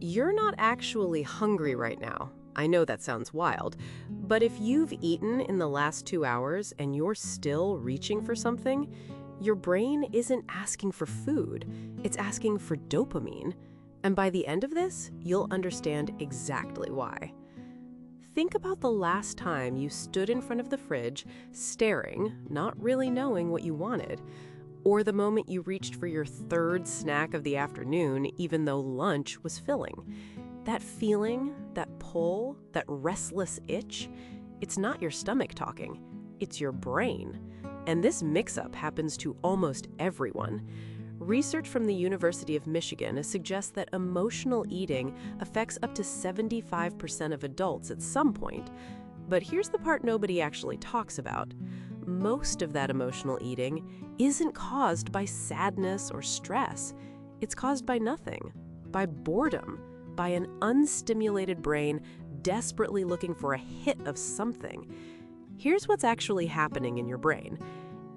You're not actually hungry right now. I know that sounds wild, but if you've eaten in the last 2 hours and you're still reaching for something, your brain isn't asking for food, it's asking for dopamine. And by the end of this, you'll understand exactly why. Think about the last time you stood in front of the fridge, staring, not really knowing what you wanted, or the moment you reached for your third snack of the afternoon, even though lunch was filling. That feeling, that pull, that restless itch, it's not your stomach talking, it's your brain. And this mix-up happens to almost everyone. Research from the University of Michigan suggests that emotional eating affects up to 75% of adults at some point. But here's the part nobody actually talks about. Most of that emotional eating isn't caused by sadness or stress. It's caused by nothing, by boredom, by an unstimulated brain desperately looking for a hit of something. Here's what's actually happening in your brain.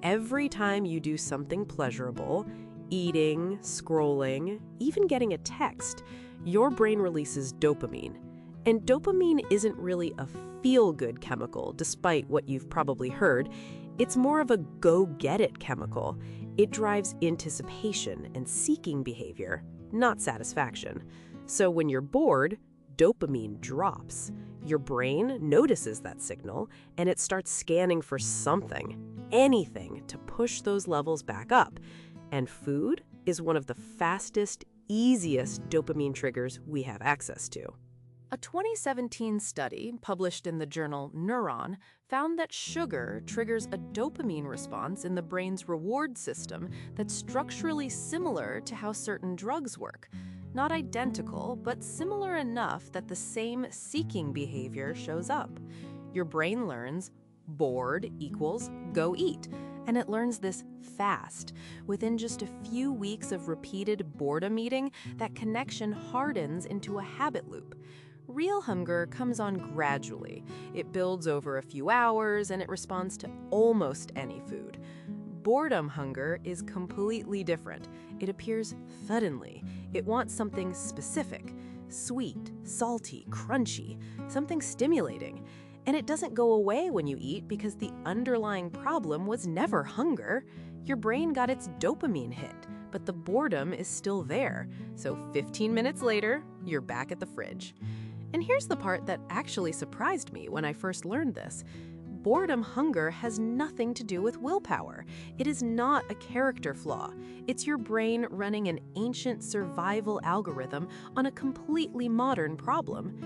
Every time you do something pleasurable, eating, scrolling, even getting a text, your brain releases dopamine. And dopamine isn't really a feel-good chemical, despite what you've probably heard. It's more of a go-get-it chemical. It drives anticipation and seeking behavior, not satisfaction. So when you're bored, dopamine drops. Your brain notices that signal, and it starts scanning for something, anything, to push those levels back up. And food is one of the fastest, easiest dopamine triggers we have access to. A 2017 study published in the journal Neuron found that sugar triggers a dopamine response in the brain's reward system that's structurally similar to how certain drugs work. Not identical, but similar enough that the same seeking behavior shows up. Your brain learns bored equals go eat, and it learns this fast. Within just a few weeks of repeated boredom eating, that connection hardens into a habit loop. Real hunger comes on gradually. It builds over a few hours, and it responds to almost any food. Boredom hunger is completely different. It appears suddenly. It wants something specific, sweet, salty, crunchy, something stimulating. And it doesn't go away when you eat because the underlying problem was never hunger. Your brain got its dopamine hit, but the boredom is still there. So 15 minutes later, you're back at the fridge. And here's the part that actually surprised me when I first learned this. Boredom hunger has nothing to do with willpower. It is not a character flaw. It's your brain running an ancient survival algorithm on a completely modern problem.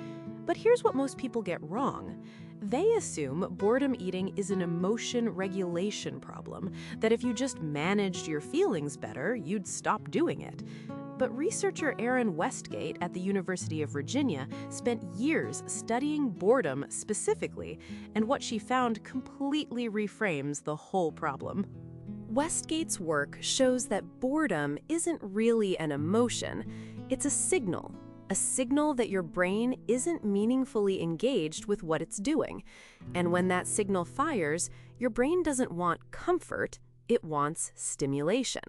But here's what most people get wrong. They assume boredom eating is an emotion regulation problem, that if you just managed your feelings better, you'd stop doing it. But researcher Erin Westgate at the University of Virginia spent years studying boredom specifically, and what she found completely reframes the whole problem. Westgate's work shows that boredom isn't really an emotion, it's a signal that your brain isn't meaningfully engaged with what it's doing. And when that signal fires, your brain doesn't want comfort, it wants stimulation.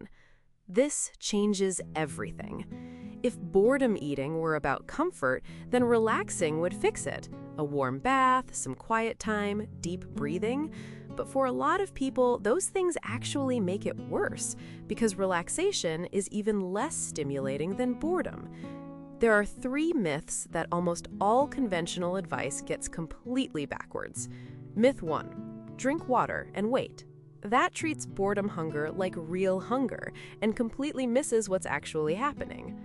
This changes everything. If boredom eating were about comfort, then relaxing would fix it. A warm bath, some quiet time, deep breathing. But for a lot of people, those things actually make it worse, because relaxation is even less stimulating than boredom. There are 3 myths that almost all conventional advice gets completely backwards. Myth 1, drink water and wait. That treats boredom hunger like real hunger and completely misses what's actually happening.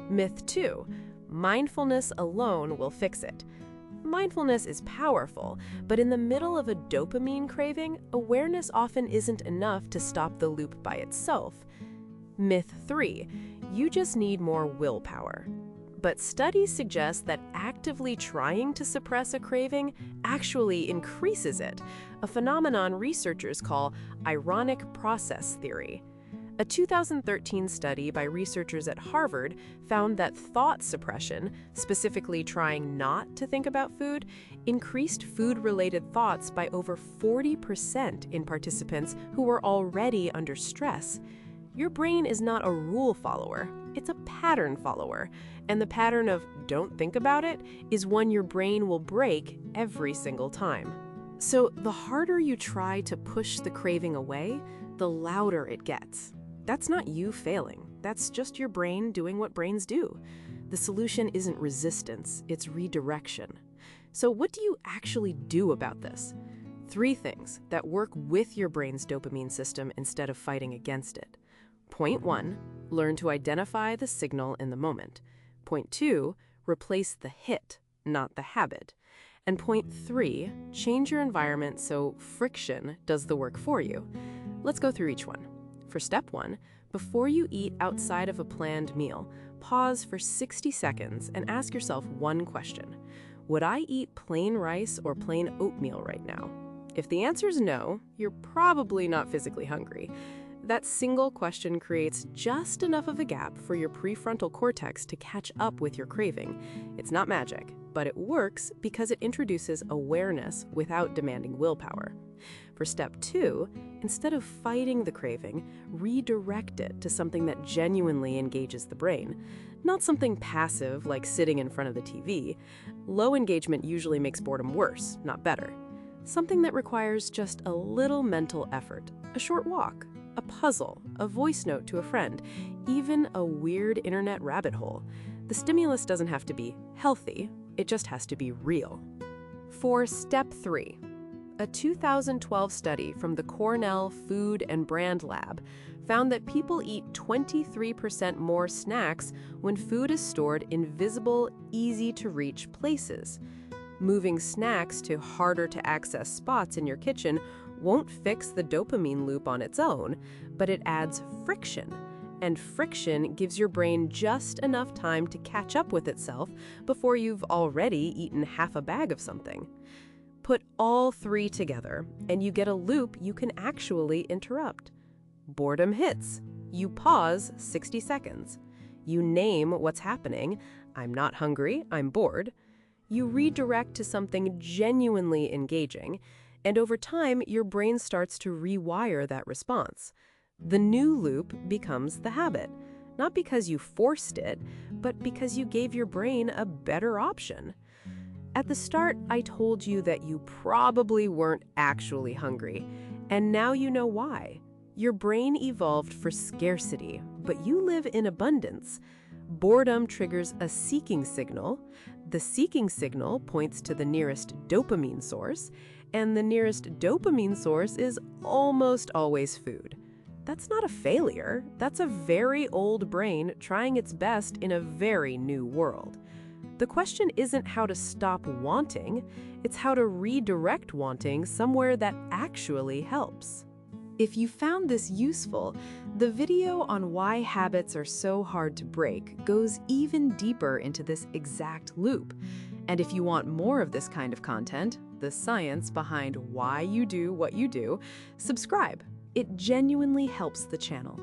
Myth 2, mindfulness alone will fix it. Mindfulness is powerful, but in the middle of a dopamine craving, awareness often isn't enough to stop the loop by itself. Myth 3, you just need more willpower. But studies suggest that actively trying to suppress a craving actually increases it, a phenomenon researchers call ironic process theory. A 2013 study by researchers at Harvard found that thought suppression, specifically trying not to think about food, increased food-related thoughts by over 40% in participants who were already under stress. Your brain is not a rule follower, it's a pattern follower. And the pattern of don't think about it is one your brain will break every single time. So the harder you try to push the craving away, the louder it gets. That's not you failing. That's just your brain doing what brains do. The solution isn't resistance, it's redirection. So what do you actually do about this? 3 things that work with your brain's dopamine system instead of fighting against it. Point 1, learn to identify the signal in the moment. Point 2, replace the hit, not the habit. And point 3, change your environment so friction does the work for you. Let's go through each one. For step 1, before you eat outside of a planned meal, pause for 60 seconds and ask yourself one question. Would I eat plain rice or plain oatmeal right now? If the answer is no, you're probably not physically hungry. That single question creates just enough of a gap for your prefrontal cortex to catch up with your craving. It's not magic, but it works because it introduces awareness without demanding willpower. For step 2, instead of fighting the craving, redirect it to something that genuinely engages the brain. Not something passive like sitting in front of the TV. Low engagement usually makes boredom worse, not better. Something that requires just a little mental effort, a short walk, a puzzle, a voice note to a friend, even a weird internet rabbit hole. The stimulus doesn't have to be healthy, it just has to be real. For step 3, a 2012 study from the Cornell Food and Brand Lab found that people eat 23% more snacks when food is stored in visible, easy-to-reach places. Moving snacks to harder-to-access spots in your kitchen won't fix the dopamine loop on its own, but it adds friction. And friction gives your brain just enough time to catch up with itself before you've already eaten half a bag of something. Put all 3 together, and you get a loop you can actually interrupt. Boredom hits. You pause 60 seconds. You name what's happening. I'm not hungry, I'm bored. You redirect to something genuinely engaging, and over time, your brain starts to rewire that response. The new loop becomes the habit, not because you forced it, but because you gave your brain a better option. At the start, I told you that you probably weren't actually hungry, and now you know why. Your brain evolved for scarcity, but you live in abundance. Boredom triggers a seeking signal. The seeking signal points to the nearest dopamine source, and the nearest dopamine source is almost always food. That's not a failure. That's a very old brain trying its best in a very new world. The question isn't how to stop wanting, it's how to redirect wanting somewhere that actually helps. If you found this useful, the video on why habits are so hard to break goes even deeper into this exact loop. And if you want more of this kind of content, the science behind why you do what you do, subscribe. It genuinely helps the channel.